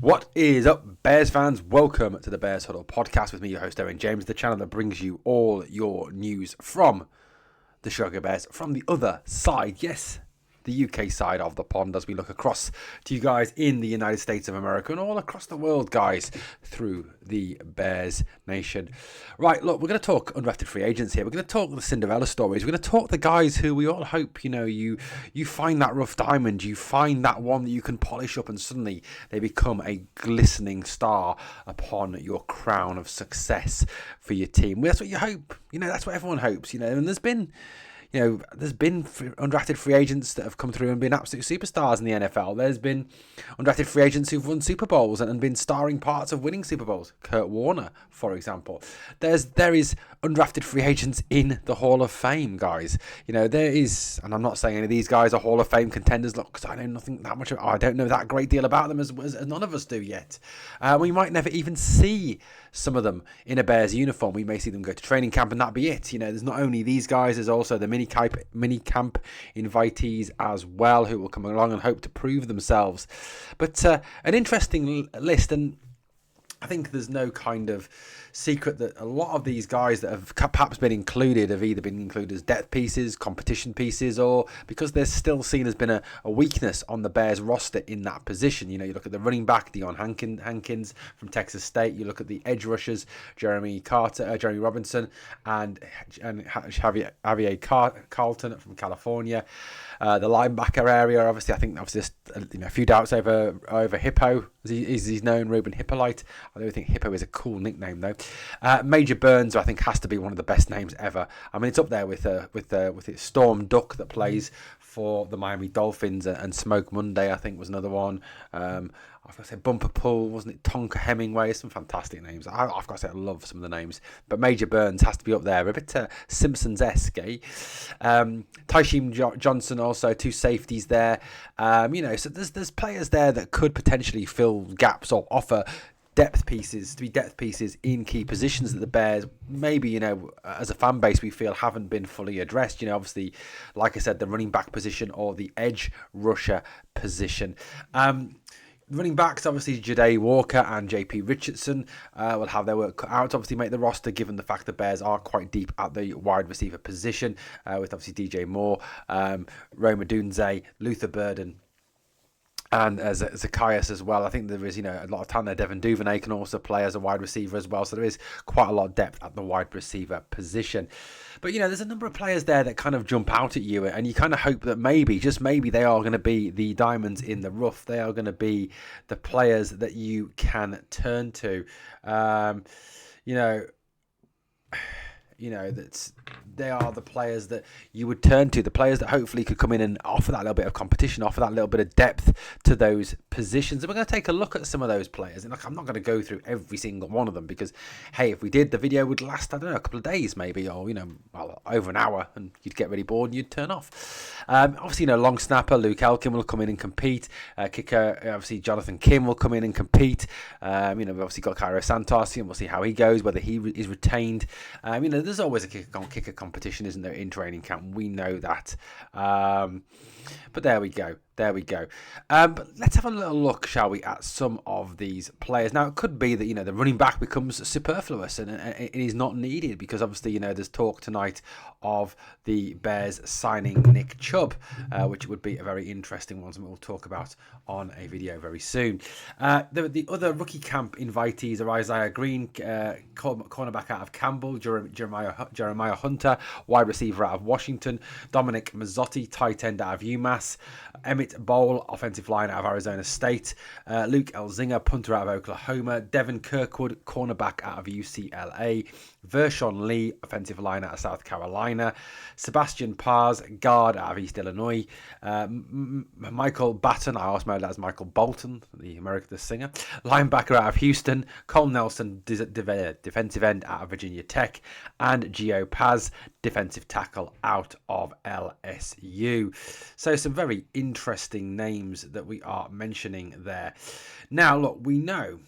What is up, Bears fans? Welcome to the Bears Huddle podcast with me, your host, Owen James, the channel that brings you all your news from the Chicago Bears from the other side. Yes, the UK side of the pond, as we look across to you guys in the United States of America and all across the world, guys, through the Bears Nation. Right, look, we're going to talk undrafted free agents here. We're going to talk the Cinderella stories. We're going to talk the guys who we all hope, you find that rough diamond, you find that one that you can polish up and suddenly they become a glistening star upon your crown of success for your team. That's what you hope. That's what everyone hopes, and there's been undrafted free agents that have come through and been absolute superstars in the NFL. There's been undrafted free agents who've won Super Bowls and been starring parts of winning Super Bowls. Kurt Warner, for example. There is undrafted free agents in the Hall of Fame, guys. There is, and I'm not saying any of these guys are Hall of Fame contenders, look, because I know nothing that much. I don't know that great deal about them as none of us do yet. We might never even see some of them in a Bears uniform. We may see them go to training camp and that be it. There's not only these guys, there's also the mini camp invitees as well, who will come along and hope to prove themselves. But an interesting list, and I think there's no kind of secret that a lot of these guys that have perhaps been included have either been included as depth pieces, competition pieces, or because they're still seen as been a weakness on the Bears roster in that position. You look at the running back, Dion Henkins from Texas State. You look at the edge rushers, Jeremy Robinson, and Javier Carlton from California. The linebacker area, obviously, I think just a few doubts over Hippo, as he's known, Ruben Hippolyte. I don't think Hippo is a cool nickname though. Major Burns, I think, has to be one of the best names ever. I mean, it's up there with Storm Duck that plays for the Miami Dolphins, and Smoke Monday, I think, was another one. I've got to say Bumper Pool, wasn't it? Tonka Hemingway, some fantastic names. I've got to say I love some of the names, but Major Burns has to be up there, a bit Simpsons-esque. Tysheem Johnson also, two safeties there. So there's players there that could potentially fill gaps or offer depth pieces in key positions that the Bears maybe, as a fan base, we feel haven't been fully addressed. Obviously, like I said, the running back position or the edge rusher position. Running backs, obviously, Ja'Day Walker and JP Richardson will have their work cut out to obviously make the roster, given the fact the Bears are quite deep at the wide receiver position, with obviously DJ Moore, Rome Odunze, Luther Burden, and Zacchaeus as well. I think there is, a lot of talent there. Devin Duvernay can also play as a wide receiver as well. So there is quite a lot of depth at the wide receiver position. But, there's a number of players there that kind of jump out at you, and you kind of hope that maybe, just maybe, they are going to be the diamonds in the rough. They are going to be the players that you can turn to. That they are the players that you would turn to, the players that hopefully could come in and offer that little bit of competition, offer that little bit of depth to those positions. And we're going to take a look at some of those players. And I'm not going to go through every single one of them because, hey, if we did, the video would last, I don't know, a couple of days maybe, or, over an hour, and you'd get really bored and you'd turn off. Obviously, long snapper Luke Elkin will come in and compete. Kicker, obviously, Jonathan Kim will come in and compete. We've obviously got Cairo Santos, and we'll see how he goes, whether he is retained. There's always a kicker competition, isn't there, in training camp? We know that. But there we go. But let's have a little look, shall we, at some of these players. Now, it could be that, the running back becomes superfluous and it is not needed because, obviously, there's talk tonight of the Bears signing Nick Chubb, which would be a very interesting one, something we'll talk about on a video very soon. The other rookie camp invitees are Isaiah Green, cornerback out of Campbell, Jeremiah Hunter, wide receiver out of Washington, Dominic Mazzotti, tight end out of UMass, Emmett Bowl, offensive line out of Arizona State, Luke Elzinger, punter out of Oklahoma, Devin Kirkwood, cornerback out of UCLA, Vershawn Lee, offensive line out of South Carolina, Sebastian Paz, guard out of East Illinois, Michael Batten, I also know that as Michael Bolton, the singer, linebacker out of Houston, Cole Nelson, defensive end out of Virginia Tech, and Gio Paz, defensive tackle out of LSU. So some very interesting names that we are mentioning there. Now, look, we know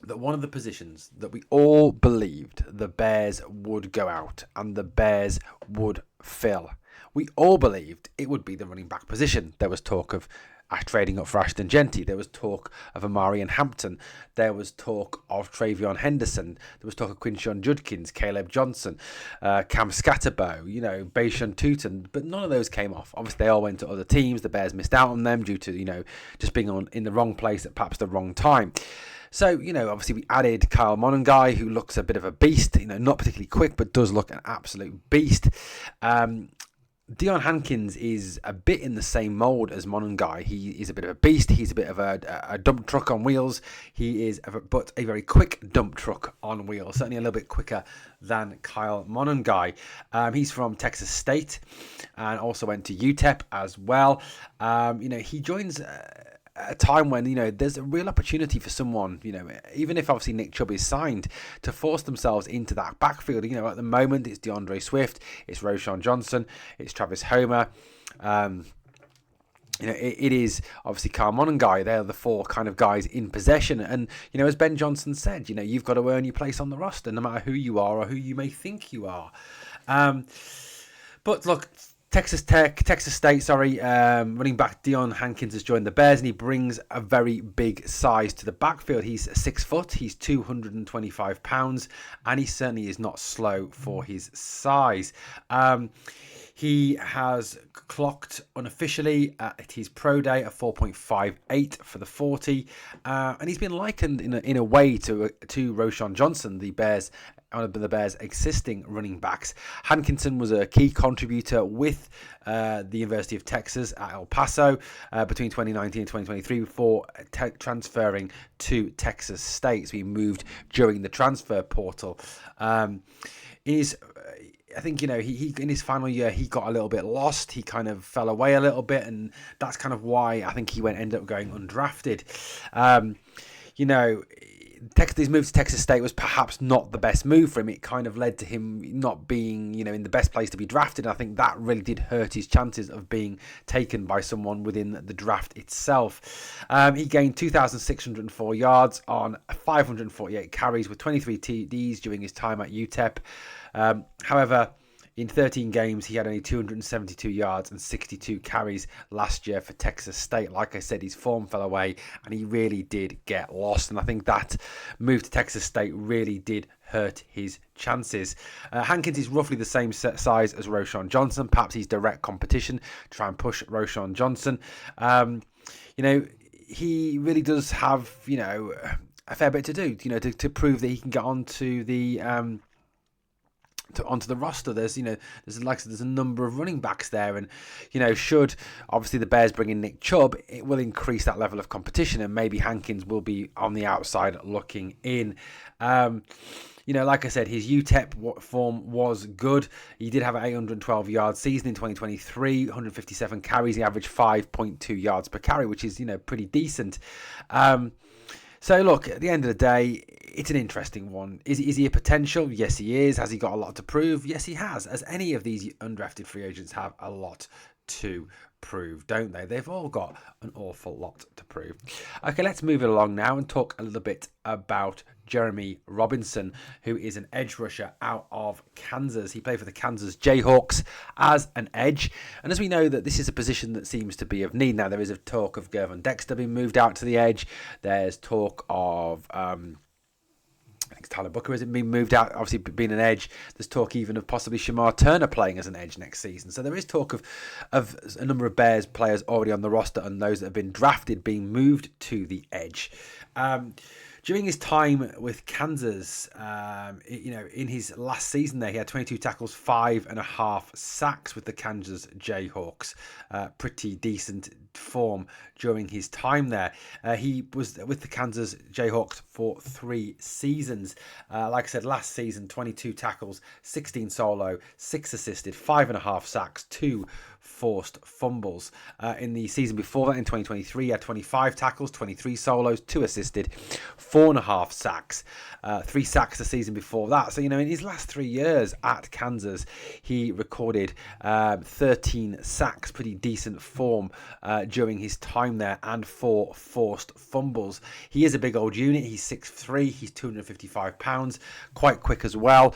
that one of the positions that we all believed the Bears would go out and the Bears would fill, we all believed it would be the running back position. There was talk of trading up for Ashton Genty. There was talk of Amari and Hampton. There was talk of Travion Henderson. There was talk of Quinshon Judkins, Caleb Johnson, Cam Scatterbo, Bayshun Tooten. But none of those came off. Obviously, they all went to other teams. The Bears missed out on them due to, just being in the wrong place at perhaps the wrong time. So, obviously we added Kyle Monangai, who looks a bit of a beast, not particularly quick, but does look an absolute beast. Dion Henkins is a bit in the same mould as Monangai. He is a bit of a beast. He's a bit of a dump truck on wheels. He is but a very quick dump truck on wheels, certainly a little bit quicker than Kyle Monangai. He's from Texas State and also went to UTEP as well. He joins a time when there's a real opportunity for someone, even if obviously Nick Chubb is signed, to force themselves into that backfield. At the moment it's DeAndre Swift, it's Roschon Johnson, it's Travis Homer. It is obviously Kyle Monangai. They're the four kind of guys in possession. And, as Ben Johnson said, you've got to earn your place on the roster, no matter who you are or who you may think you are. But look, Texas State, running back Dion Henkins has joined the Bears, and he brings a very big size to the backfield. He's 6 foot, he's 225 pounds, and he certainly is not slow for his size. He has clocked unofficially at his pro day a 4.58 for the 40, and he's been likened in a way to Roschon Johnson, one of the Bears' existing running backs. Hankinson was a key contributor with the University of Texas at El Paso between 2019 and 2023 before transferring to Texas State. So he moved during the transfer portal. I think, he in his final year, he got a little bit lost. He kind of fell away a little bit, and that's kind of why I think he ended up going undrafted. His move to Texas State was perhaps not the best move for him. It kind of led to him not being, in the best place to be drafted. And I think that really did hurt his chances of being taken by someone within the draft itself. He gained 2,604 yards on 548 carries with 23 TDs during his time at UTEP. However, in 13 games, he had only 272 yards and 62 carries last year for Texas State. Like I said, his form fell away and he really did get lost. And I think that move to Texas State really did hurt his chances. Henkins is roughly the same size as Roschon Johnson. Perhaps he's direct competition. Try and push Roschon Johnson. He really does have, a fair bit to do, to prove that he can get onto the onto the roster. There's a number of running backs there, and should obviously the Bears bring in Nick Chubb, it will increase that level of competition, and maybe Henkins will be on the outside looking in. Like I said, his UTEP form was good. He did have an 812 yard season in 2023, 157 carries. He averaged 5.2 yards per carry, which is pretty decent. So look, at the end of the day, it's an interesting one. Is he a potential? Yes, he is. Has he got a lot to prove? Yes, he has. As any of these undrafted free agents have a lot to prove, don't they? They've all got an awful lot to prove. Okay, let's move it along now and talk a little bit about Jeremy Robinson, who is an edge rusher out of Kansas. He played for the Kansas Jayhawks as an edge, and as we know that this is a position that seems to be of need. Now there is a talk of Gervon Dexter being moved out to the edge. There's talk of I think Tyler Booker has been moved out, obviously being an edge. There's talk even of possibly Shamar Turner playing as an edge next season. So there is talk of a number of Bears players already on the roster and those that have been drafted being moved to the edge. During his time with Kansas, in his last season there, he had 22 tackles, 5.5 sacks with the Kansas Jayhawks. Pretty decent form during his time there. He was with the Kansas Jayhawks for 3 seasons. Like I said, last season, 22 tackles, 16 solo, 6 assisted, 5.5 sacks, 2 forced fumbles. In the season before that, in 2023, he had 25 tackles, 23 solos, 2 assisted, 4.5 sacks, 3 sacks the season before that. So, in his last 3 years at Kansas, he recorded 13 sacks, pretty decent form during his time there, and 4 forced fumbles. He is a big old unit. He's 6'3", he's 255 pounds, quite quick as well.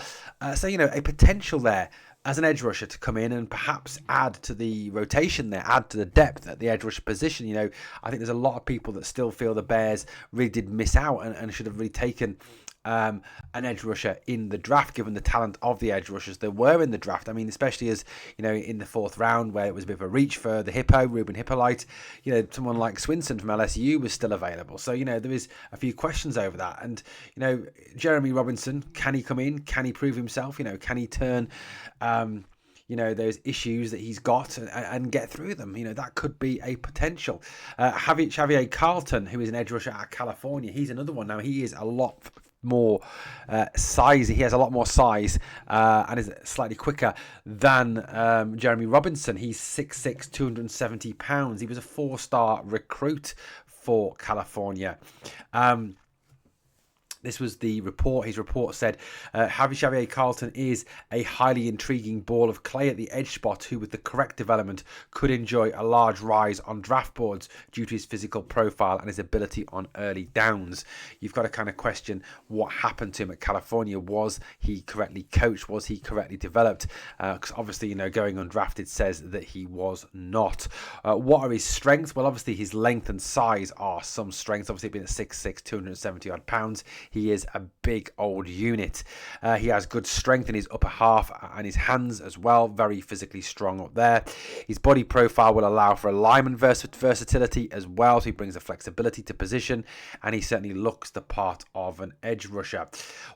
So, a potential there as an edge rusher to come in and perhaps add to the rotation there, add to the depth at the edge rusher position. You know, I think there's a lot of people that still feel the Bears really did miss out and should have really taken an edge rusher in the draft, given the talent of the edge rushers there were in the draft. I mean, especially as, you know, in the 4th round where it was a bit of a reach for the Ruben Hippolyte, you know, someone like Swinson from LSU was still available. So, you know, there is a few questions over that. And, you know, Jeremy Robinson, can he come in? Can he prove himself? You know, can he turn you know, those issues that he's got and get through them? You know, that could be a potential. Javier Carlton, who is an edge rusher out of California, he's another one. Now, he is a lot more size. He has a lot more size and is slightly quicker than Jeremy Robinson. He's 6'6", 270 pounds. He was a 4-star recruit for California. This was the report. His report said, Javier Carlton is a highly intriguing ball of clay at the edge spot who, with the correct development, could enjoy a large rise on draft boards due to his physical profile and his ability on early downs. You've got to kind of question what happened to him at California. Was he correctly coached? Was he correctly developed? Because obviously, you know, going undrafted says that he was not. What are his strengths? Well, obviously, his length and size are some strengths. Obviously, being at 6'6", 270 odd pounds, he is a big old unit. He has good strength in his upper half and his hands as well. Very physically strong up there. His body profile will allow for alignment versatility as well. So he brings the flexibility to position, and he certainly looks the part of an edge rusher.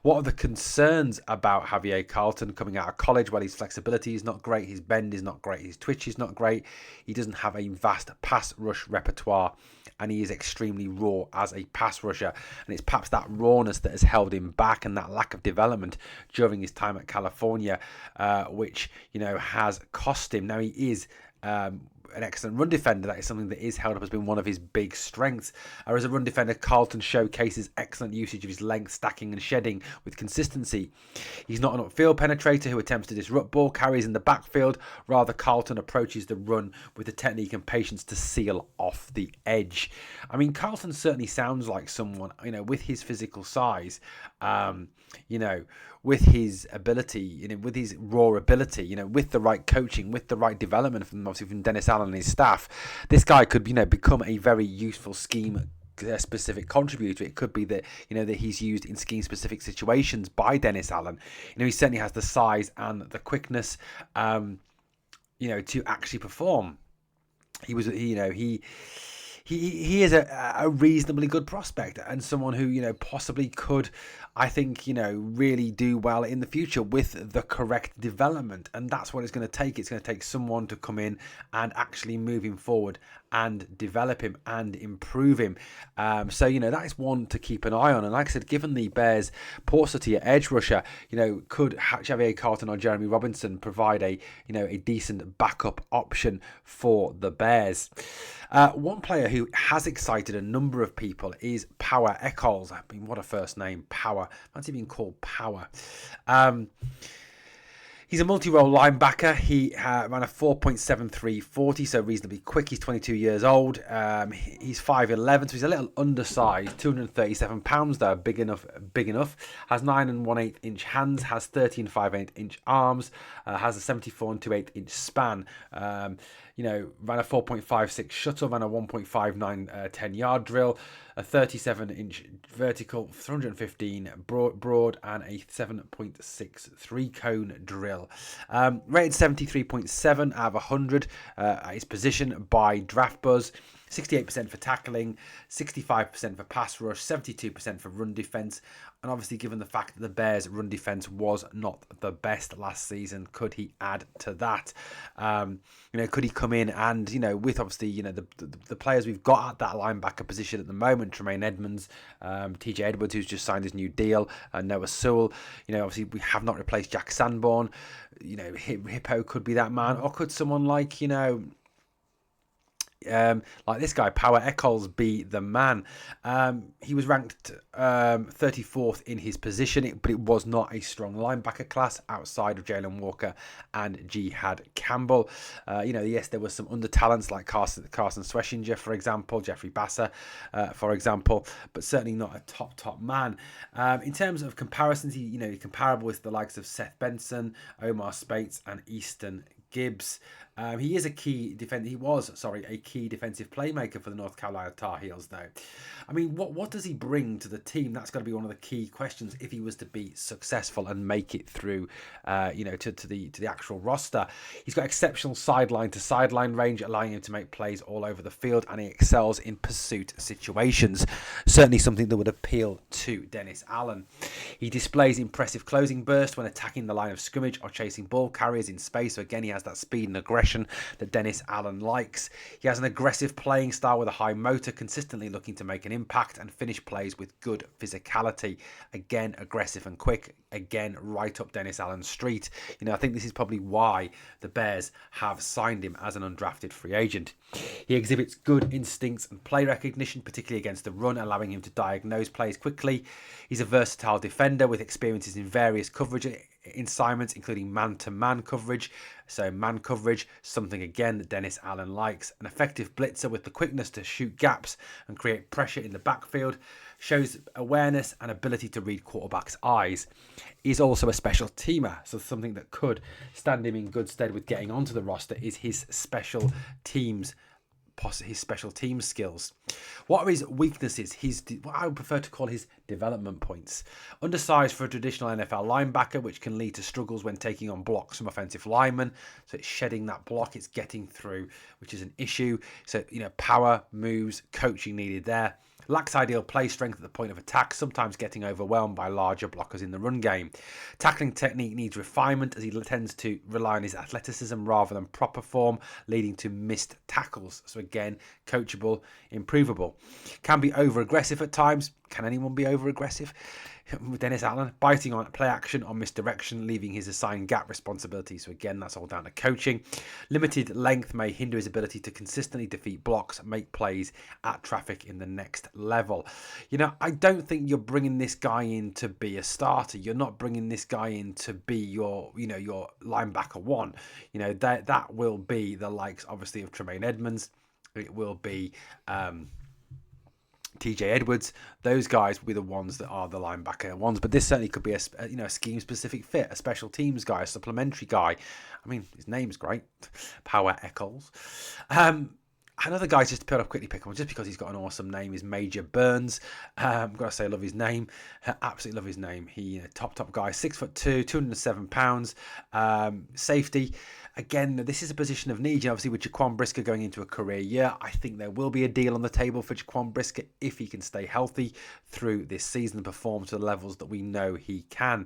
What are the concerns about Javier Carlton coming out of college? Well, his flexibility is not great. His bend is not great. His twitch is not great. He doesn't have a vast pass rush repertoire, and he is extremely raw as a pass rusher. And it's perhaps that rawness that has held him back, and that lack of development during his time at California, which, you know, has cost him. Now, he is an excellent run defender. That is something that is held up as being one of his big strengths. As a run defender, Carlton showcases excellent usage of his length, stacking and shedding with consistency. He's not an upfield penetrator who attempts to disrupt ball carries in the backfield. Rather, Carlton approaches the run with the technique and patience to seal off the edge. I mean, Carlton certainly sounds like someone, you know, with his physical size, you know, with his ability, you know, with his raw ability, you know, with the right coaching, with the right development from obviously from Dennis Allen and his staff, this guy could, you know, become a very useful scheme specific contributor. It could be that, you know, that he's used in scheme specific situations by Dennis Allen. You know, he certainly has the size and the quickness, you know, to actually perform. He was, you know, he is a reasonably good prospect and someone who, you know, possibly could, I think, you know, really do well in the future with the correct development. And that's what it's going to take. It's going to take someone to come in and actually move him forward and develop him and improve him. So, you know, that is one to keep an eye on. And like I said, given the Bears' paucity at edge rusher, you know, could Javier Carlton or Jeremy Robinson provide a, you know, a decent backup option for the Bears? One player who has excited a number of people is Power Eckles. I mean, what a first name, Power. Fancy being called Power. He's a multi-role linebacker. He ran a 4.73 40, so reasonably quick. He's 22 years old. He's 5'11", so he's a little undersized. 237 pounds, though, big enough. Has 9 1/8 inch hands. Has 13 5/8 inch arms. Has a 74 2/8 inch span. You know, ran a 4.56 shuttle, ran a 1.59 10-yard drill, a 37-inch vertical, 315 broad, and a 7.63 cone drill. Rated 73.7 out of 100 at his position by DraftBuzz. 68% for tackling, 65% for pass rush, 72% for run defense. And obviously, given the fact that the Bears' run defense was not the best last season, could he add to that? You know, could he come in and, you know, with obviously, you know, the players we've got at that linebacker position at the moment, Tremaine Edmonds, TJ Edwards, who's just signed his new deal, Noah Sewell, you know, obviously we have not replaced Jack Sanborn. You know, Hippo could be that man, or could someone like, you know, Like this guy, Power Eckles, be the man. He was ranked 34th in his position, but it was not a strong linebacker class outside of Jalen Walker and Jihad Campbell. Yes, there was some under talents like Carson Sweshinger, for example, Jeffrey Basser, for example, but certainly not a top man. In terms of comparisons, he's comparable with the likes of Seth Benson, Omar Spates, and Easton Gibbs. He was a key defensive playmaker for the North Carolina Tar Heels, though. I mean, what does he bring to the team? That's got to be one of the key questions if he was to be successful and make it through, to the actual roster. He's got exceptional sideline to sideline range, allowing him to make plays all over the field, and he excels in pursuit situations. Certainly something that would appeal to Dennis Allen. He displays impressive closing burst when attacking the line of scrimmage or chasing ball carriers in space. So again, he has that speed and aggression that Dennis Allen likes. He has an aggressive playing style with a high motor, consistently looking to make an impact and finish plays with good physicality. Again, aggressive and quick. Again, right up Dennis Allen's street. I think this is probably why the Bears have signed him as an undrafted free agent. He exhibits good instincts and play recognition, particularly against the run, allowing him to diagnose plays quickly. He's a versatile defender with experiences in various coverage assignments, including man-to-man coverage. So man coverage, something again that Dennis Allen likes. An effective blitzer with the quickness to shoot gaps and create pressure in the backfield. Shows awareness and ability to read quarterbacks' eyes. He's also a special teamer, so something that could stand him in good stead with getting onto the roster is his special teams skills. What are his weaknesses? What I would prefer to call his development points. Undersized for a traditional NFL linebacker, which can lead to struggles when taking on blocks from offensive linemen. So it's shedding that block, it's getting through, which is an issue. So, power, moves, coaching needed there. Lacks ideal play strength at the point of attack, sometimes getting overwhelmed by larger blockers in the run game. Tackling technique needs refinement as he tends to rely on his athleticism rather than proper form, leading to missed tackles. So again, coachable, improvable. Can be over-aggressive at times. Can anyone be over-aggressive? With Dennis Allen, biting on play action or misdirection, leaving his assigned gap responsibility. So again, that's all down to coaching. Limited length may hinder his ability to consistently defeat blocks, make plays at traffic in the next level. I don't think you're bringing this guy in to be a starter. You're not bringing this guy in to be your linebacker one. That will be the likes, obviously, of Tremaine Edmonds. It will be TJ Edwards. Those guys will be the ones that are the linebacker ones, but this certainly could be a scheme specific fit, a special teams guy, a supplementary guy. I mean, his name's great, Power Eckles. Another guy just to pick up just because he's got an awesome name is Major Burns. I've got to say, I love his name. Absolutely love his name. He top guy, 6'2", 207 pounds, safety. Again, this is a position of need. Obviously, with Jaquan Brisker going into a career year, I think there will be a deal on the table for Jaquan Brisker if he can stay healthy through this season and perform to the levels that we know he can.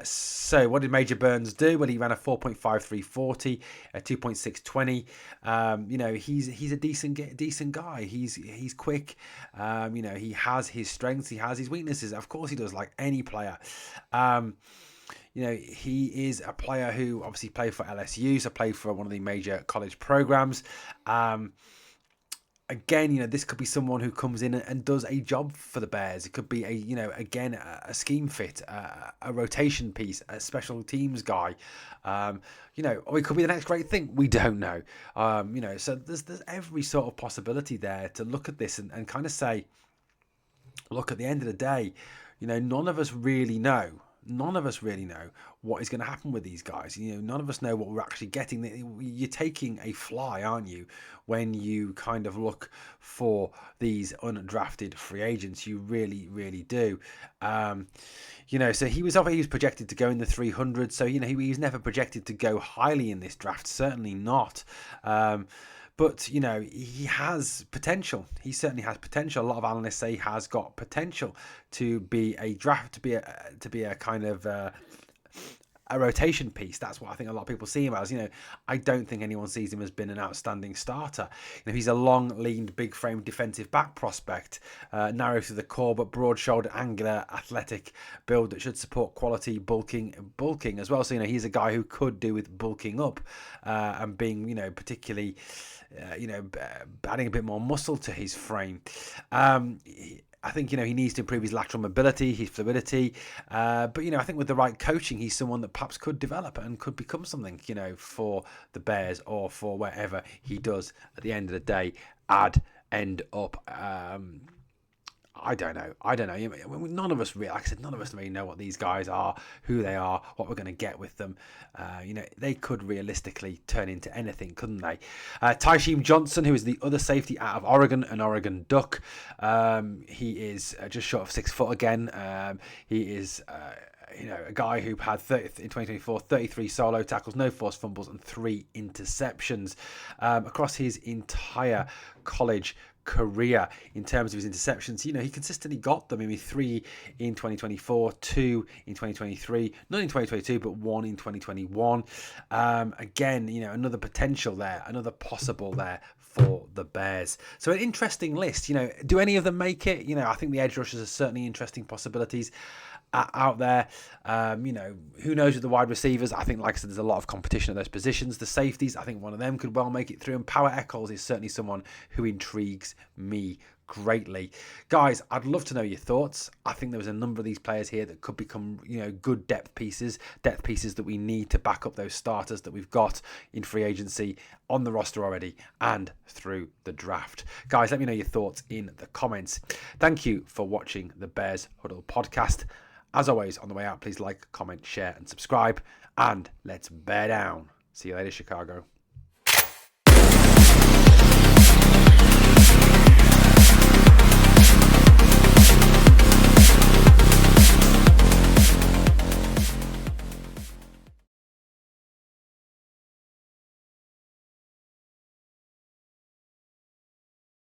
So what did Major Burns do? Well, he ran a 4.5340, a 2.620. He's a decent guy. He's quick. He has his strengths. He has his weaknesses. Of course, he does, like any player. He is a player who obviously played for LSU, so played for one of the major college programs. Again, this could be someone who comes in and does a job for the Bears. It could be a scheme fit, a rotation piece, a special teams guy. Or it could be the next great thing. We don't know. So there's every sort of possibility there to look at this and kind of say, look, at the end of the day, none of us really know. None of us really know what is going to happen with these guys. None of us know what we're actually getting. You're taking a fly, aren't you, when you kind of look for these undrafted free agents? You really, really do. So he was projected to go in the 300. So, he was never projected to go highly in this draft. Certainly not. But, he has potential. He certainly has potential. A lot of analysts say he has got potential to be a draft, to be a kind of a rotation piece. That's what I think a lot of people see him as. I don't think anyone sees him as being an outstanding starter. He's a long, lean, big-framed defensive back prospect, narrow through the core, but broad-shouldered, angular, athletic build that should support quality bulking as well. So he's a guy who could do with bulking up and being particularly adding a bit more muscle to his frame. I think, he needs to improve his lateral mobility, his fluidity. But, I think with the right coaching, he's someone that perhaps could develop and could become something, for the Bears or for wherever he does at the end of the day end up. I don't know. None of us really, like I said, none of us really know what these guys are, who they are, what we're going to get with them. They could realistically turn into anything, couldn't they? Tysheem Johnson, who is the other safety out of Oregon, an Oregon Duck. He is just short of 6 foot again. He is... a guy who had in 2024 33 solo tackles, no forced fumbles, and 3 interceptions across his entire college career. In terms of his interceptions, he consistently got them. 3 in 2024, 2 in 2023, none in 2022, but 1 in 2021. Again, another potential there, another possible there for the Bears. So an interesting list. Do any of them make it? I think the edge rushers are certainly interesting possibilities out there. Who knows with the wide receivers? I think, like I said, there's a lot of competition at those positions. The safeties, I think one of them could well make it through. And Power Eckles is certainly someone who intrigues me greatly. Guys, I'd love to know your thoughts. I think there was a number of these players here that could become, good depth pieces that we need to back up those starters that we've got in free agency, on the roster already, and through the draft. Guys, let me know your thoughts in the comments. Thank you for watching the Bears Huddle podcast. As always, on the way out, please like, comment, share, and subscribe. And let's bear down. See you later, Chicago.